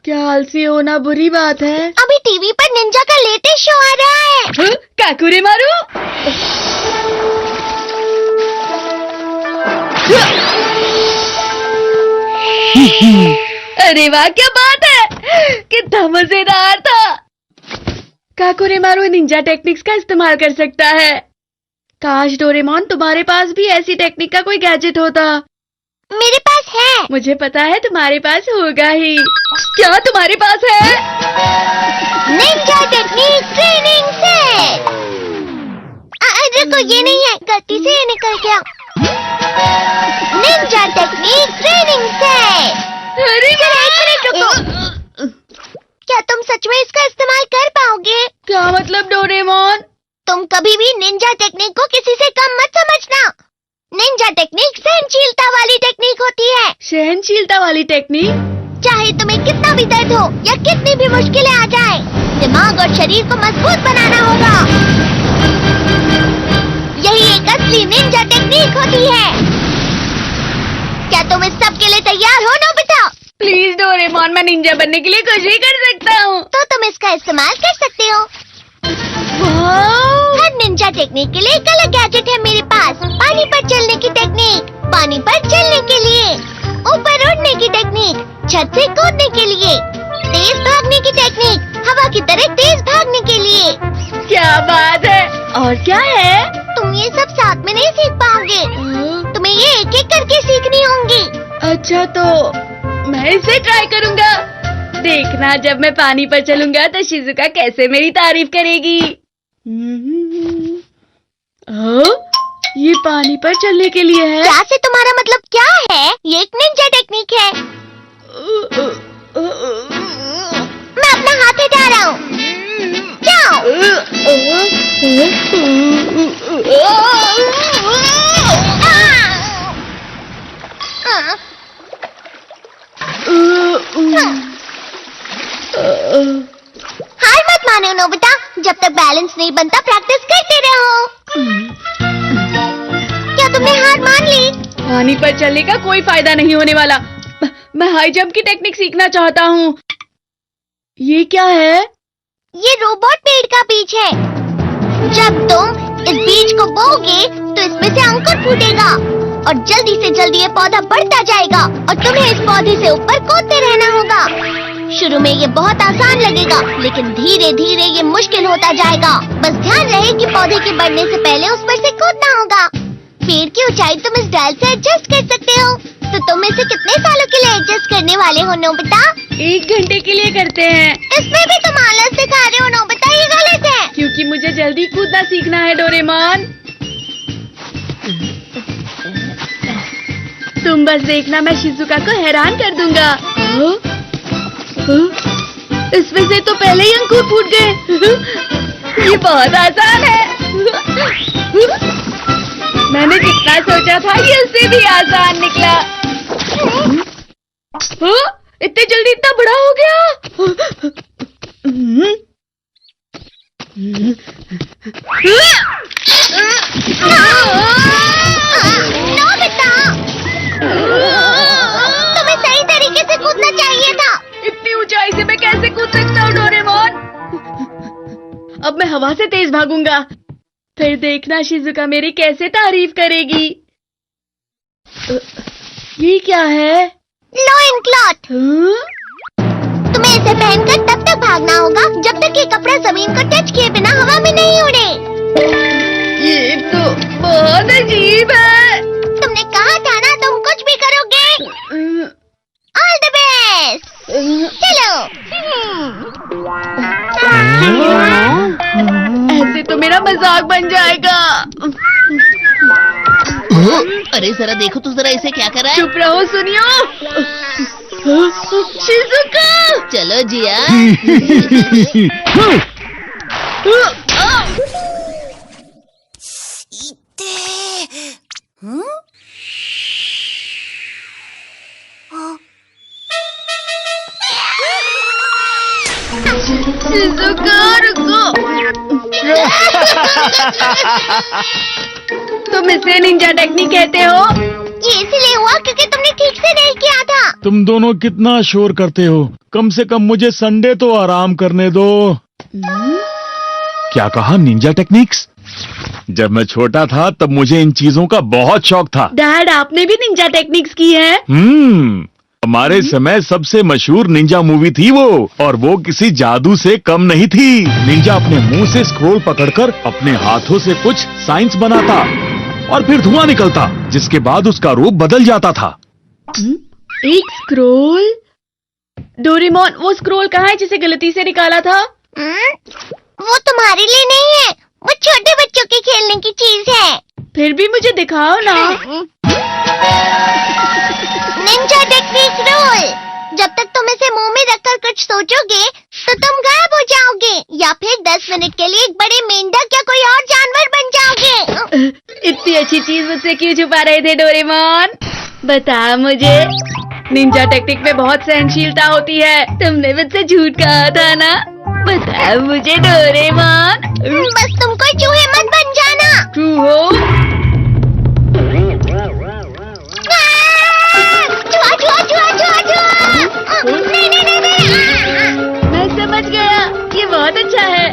क्या आलसी होना बुरी बात है? अभी टीवी पर निंजा का लेटेस्ट शो आ रहा है। काकुरे मारू। अरे वाह, क्या बात है, कितना मजेदार था। काकुरे मारू निंजा टेक्निक्स का इस्तेमाल कर सकता है। काश डोरेमोन तुम्हारे पास भी ऐसी टेक्निक का कोई गैजेट होता। मेरे पास है। मुझे पता है तुम्हारे पास होगा ही। क्या तुम्हारे पास है? Ninja technique training set. रुको, ये नहीं है, गलती से ये निकल गया। Ninja technique training set. अरे रुको, क्या तुम सच में इसका इस्तेमाल कर पाओगे? क्या मतलब डोरेमोन? तुम कभी भी निंजा टेक्निक को किसी से कम मत समझना। निंजा टेक्निक सहनशीलता वाली टेक्निक होती है। सहनशीलता वाली टेक्निक? चाहे तुम्हें कितना भी दर्द हो या कितनी भी मुश्किलें आ जाएं, दिमाग और शरीर को मजबूत बनाना होगा। यही एक असली निंजा टेक्निक होती है। क्या तुम इस सब के लिए तैयार हो नोबिता? प्लीज डोरेमोन, मैं निंजा बनने के लिए कुछ भी कर सकता हूँ। तो तुम इसका इस्तेमाल कर सकते हो। हर निंजा टेक्निक के लिए एक अलग गैजेट है मेरे पास। पानी पर चलने की टेक्निक, पानी पर चलने के लिए, ऊपर उड़ने की टेक्निक, छत से कूदने के लिए, तेज भागने की टेक्निक, हवा की तरह तेज भागने के लिए। क्या बात है। और क्या है? तुम ये सब साथ में नहीं सीख पाओगे। तुम्हें ये एक एक करके सीखनी होंगी। अच्छा, तो मैं इसे ट्राई करूँगा। देखना, जब मैं पानी पर चलूंगा तो शिजुका कैसे मेरी तारीफ करेगी। ये पानी पर चलने के लिए है? क्या से तुम्हारा मतलब क्या है? ये एक निंजा टेक्निक है। मैं अपना हाथ हटा रहा हूँ। जाओ। हार मत मानो नोबिता, जब तक बैलेंस नहीं बनता प्रैक्टिस करते रहो। क्या तुमने हार मान ली? पानी पर चलने का कोई फायदा नहीं होने वाला। मैं हाई जंप की टेक्निक सीखना चाहता हूँ। ये क्या है? ये रोबोट पेड़ का बीज है। जब तुम इस बीज को बोओगे तो इसमें से अंकुर फूटेगा और जल्दी से जल्दी ये पौधा बढ़ता जाएगा और तुम्हें इस पौधे से ऊपर कूदते रहना होगा। शुरू में ये बहुत आसान लगेगा, लेकिन धीरे धीरे ये मुश्किल होता जाएगा। बस ध्यान रहे कि पौधे के बढ़ने से पहले उस पर से कूदना होगा। पेड़ की ऊंचाई तुम इस डाल से एडजस्ट कर सकते हो। तो तुम इसे कितने सालों के लिए एडजस्ट करने वाले हो नोबिता? 1 घंटे के लिए करते हैं। इसमें भी तुम आलस दिखा रहे हो नोबिता, ये गलत है। क्योंकि मुझे जल्दी कूदना सीखना है डोरेमोन। तुम बस देखना, मैं शिजुका को हैरान कर दूंगा। इसमें से तो पहले ही अंकुर फूट गए। ये बहुत आसान है। मैंने जितना सोचा था ये उससे भी आसान निकला। इतनी जल्दी इतना बड़ा हो गया। नोबिता, तुम्हें सही तरीके से कूदना चाहिए था। इतनी ऊंचाई से मैं कैसे कूद सकता हूँ डोरेमोन? अब मैं हवा से तेज भागूंगा। फिर देखना शिजुका मेरी कैसे तारीफ करेगी। ये क्या है? Lion cloth. तुम्हें इसे पहनकर तब तक भागना होगा जब तक ये कपड़ा जमीन को टच किए बिना हवा में नहीं उड़े। ये तो बहुत अजीब है। तुमने कहा था ना तुम कुछ भी करोगे। All the best. चलो। ऐसे तो मेरा मजाक बन जाएगा। अरे जरा देखो तो जरा इसे क्या कर रहा है। चुप रहो, सुनियो। शिजुका, चलो जिया। शिजुका रुको। तुम इसे निंजा टेक्निक कहते हो? ये इसलिए हुआ क्योंकि तुमने ठीक से नहीं किया था। तुम दोनों कितना शोर करते हो। कम से कम मुझे संडे तो आराम करने दो। क्या कहा? Ninja techniques? जब मैं छोटा था तब मुझे इन चीजों का बहुत शौक था। डैड, आपने भी निंजा टेक्निक्स की है? हमारे समय सबसे मशहूर निंजा मूवी थी वो, और वो किसी जादू से कम नहीं थी। निंजा अपने मुंह से स्क्रोल पकड़कर अपने हाथों से कुछ साइंस बनाता और फिर धुआं निकलता, जिसके बाद उसका रूप बदल जाता था। एक स्क्रोल? डोरेमोन, वो स्क्रोल कहाँ है जिसे गलती से निकाला था? वो तुम्हारे लिए नहीं है, वो छोटे बच्चों के खेलने की चीज है। फिर भी मुझे दिखाओ ना। Ninja technique rule. जब तक तुम इसे मुंह में रखकर कुछ सोचोगे तो तुम गायब हो जाओगे, या फिर 10 मिनट के लिए एक बड़े मेंढक या कोई और जानवर बन जाओगे। इतनी अच्छी चीज मुझसे क्यों छुपा रहे थे डोरेमोन? बता मुझे। निंजा टेक्निक में बहुत सहनशीलता होती है। तुमने मुझसे झूठ कहा था ना? बता मुझे डोरेमोन। बस तुम कोई चूहे मत बन जाना। ट्रू हो? चुहा चुहा चुहा चुहा चुहा। नहीं नहीं नहीं नहीं। मैं समझ गया, ये बहुत अच्छा है।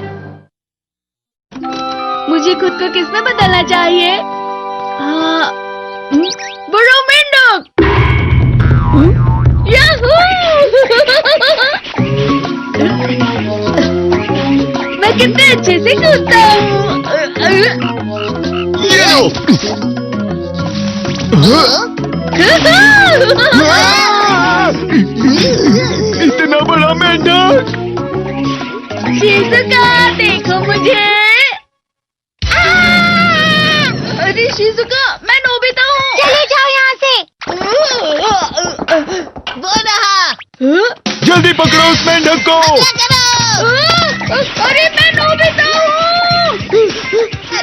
मुझे खुद को किसमें बदलना चाहिए? हाँ, बड़ा मेंढक। याहू! मैं कितने अच्छे से कूदता हूँ। ये लो। इतना बड़ा मेंढक। शिजुका, देखो मुझे। अरे शिजुका, मैं नोबिता हूँ। चले जाओ यहाँ से। वो रहा। जल्दी पकड़ो उस मेंढक को। अरे मैं नोबिता हूँ।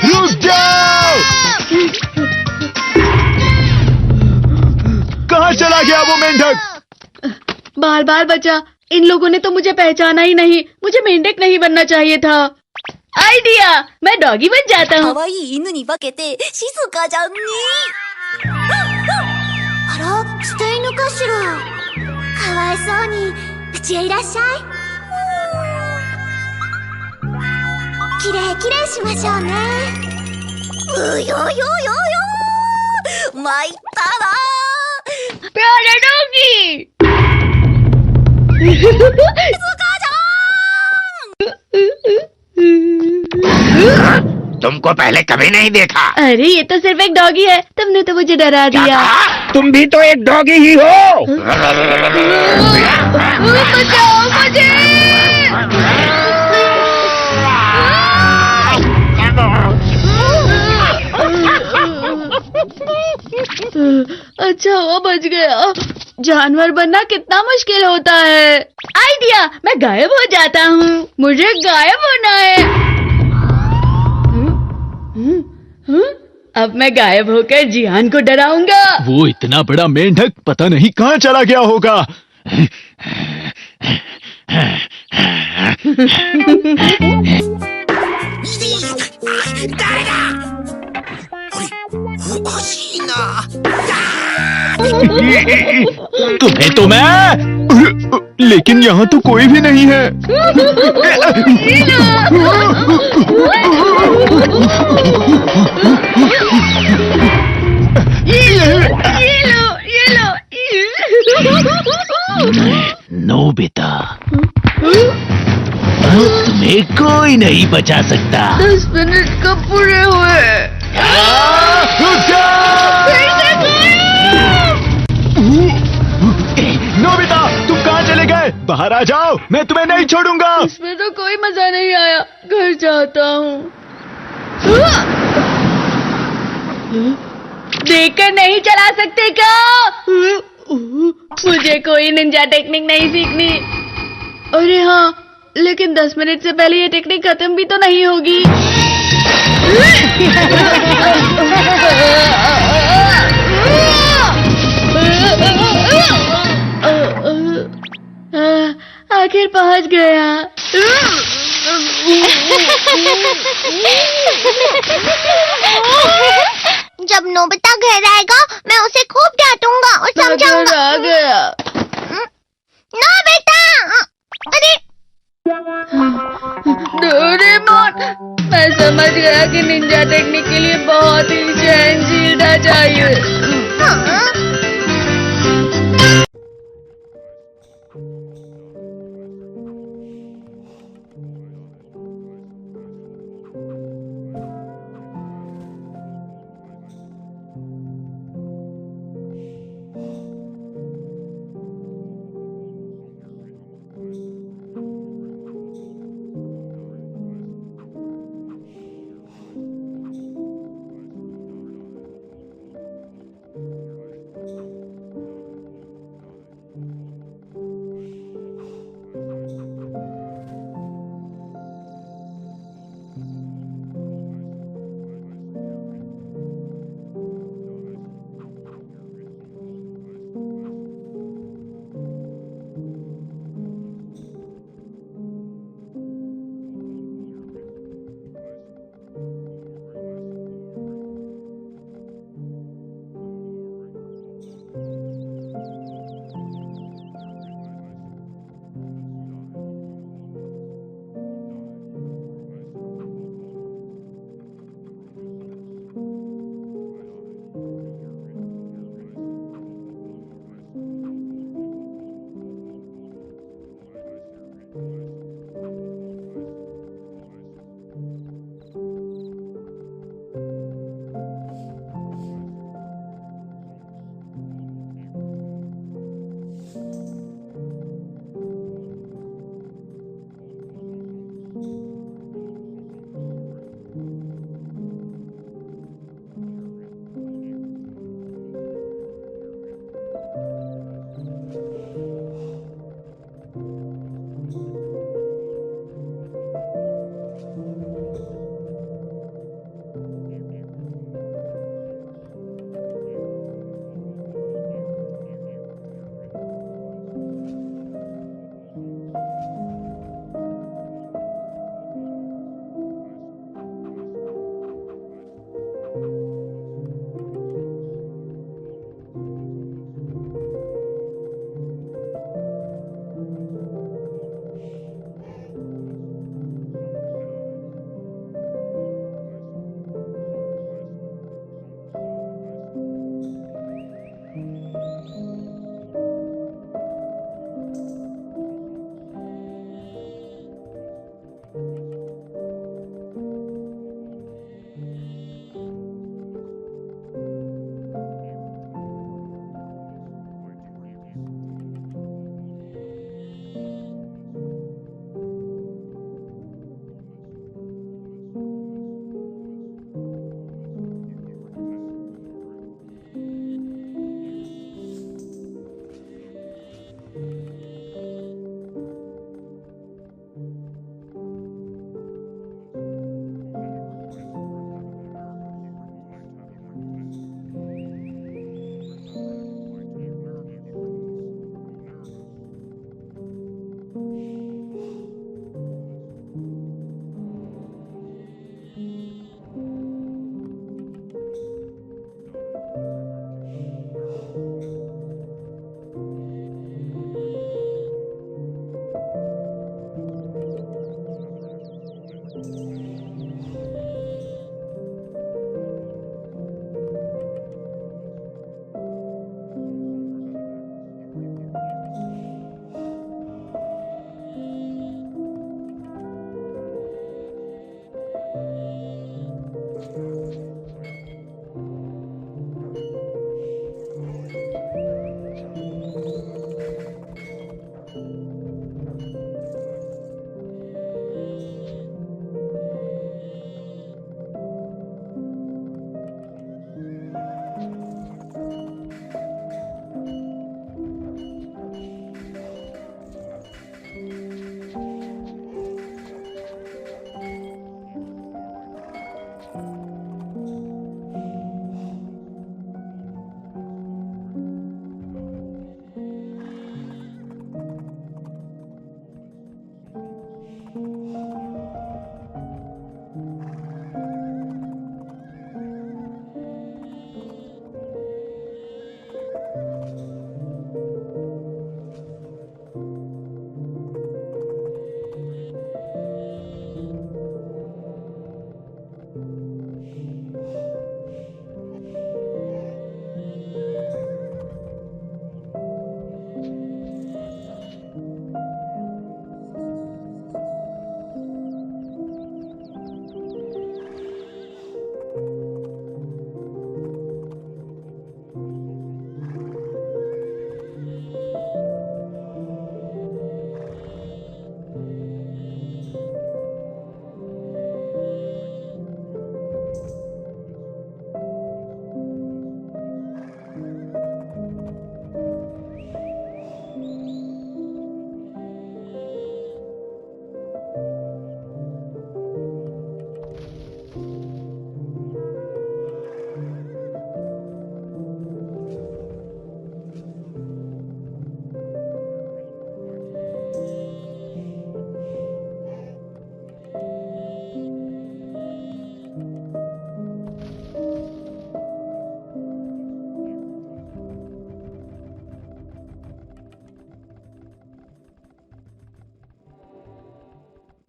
रुक जाओ। कहाँ चला गया वो मेंढक? बार बार बचा। इन लोगों ने तो मुझे पहचाना ही नहीं। मुझे मेंढक नहीं बनना चाहिए था। आइडिया, मैं डॉगी बन जाता हूँ। 可愛い犬に化けて静かちゃんにあら捨て犬かしらかわいそうにうちへいらっしゃいきれいきれいしましょうねうよよよよ参ったな प्यारा डॉगी। तुमको पहले कभी नहीं देखा। अरे ये तो सिर्फ एक डॉगी है। तुमने तो मुझे डरा क्या दिया। कहा? तुम भी तो एक डॉगी ही हो। बचाओ मुझे। अच्छा हुआ बच गया। जानवर बनना कितना मुश्किल होता है। आइडिया, मैं गायब हो जाता हूँ। मुझे गायब होना है। अब मैं गायब होकर जिहान को डराऊंगा। वो इतना बड़ा मेंढक पता नहीं कहाँ चला गया होगा। तुम्हें तो मैं, लेकिन यहाँ तो कोई भी नहीं है। ये लो। नोबिता, तुम्हें कोई नहीं बचा सकता। 10 मिनट कब पूरे हुए? नोबिता, तुम कहाँ चले गए? बाहर आ जाओ, मैं तुम्हें नहीं छोड़ूंगा। इसमें तो कोई मजा नहीं आया। घर जाता हूँ। देखकर नहीं चला सकते क्या? मुझे कोई निंजा टेक्निक नहीं सीखनी। अरे हाँ, लेकिन 10 मिनट से पहले ये टेक्निक खत्म भी तो नहीं होगी। आखिर पहुंच गया। जब नोबिता घर आएगा मैं उसे खूब डांटूंगा और मगर समझाऊंगा। आ गया। नोबिता! अरे डोरेमोन, मैं समझ गया कि निंजा टेक्निक के लिए बहुत ही सहनशीलता चाहिए। हाँ।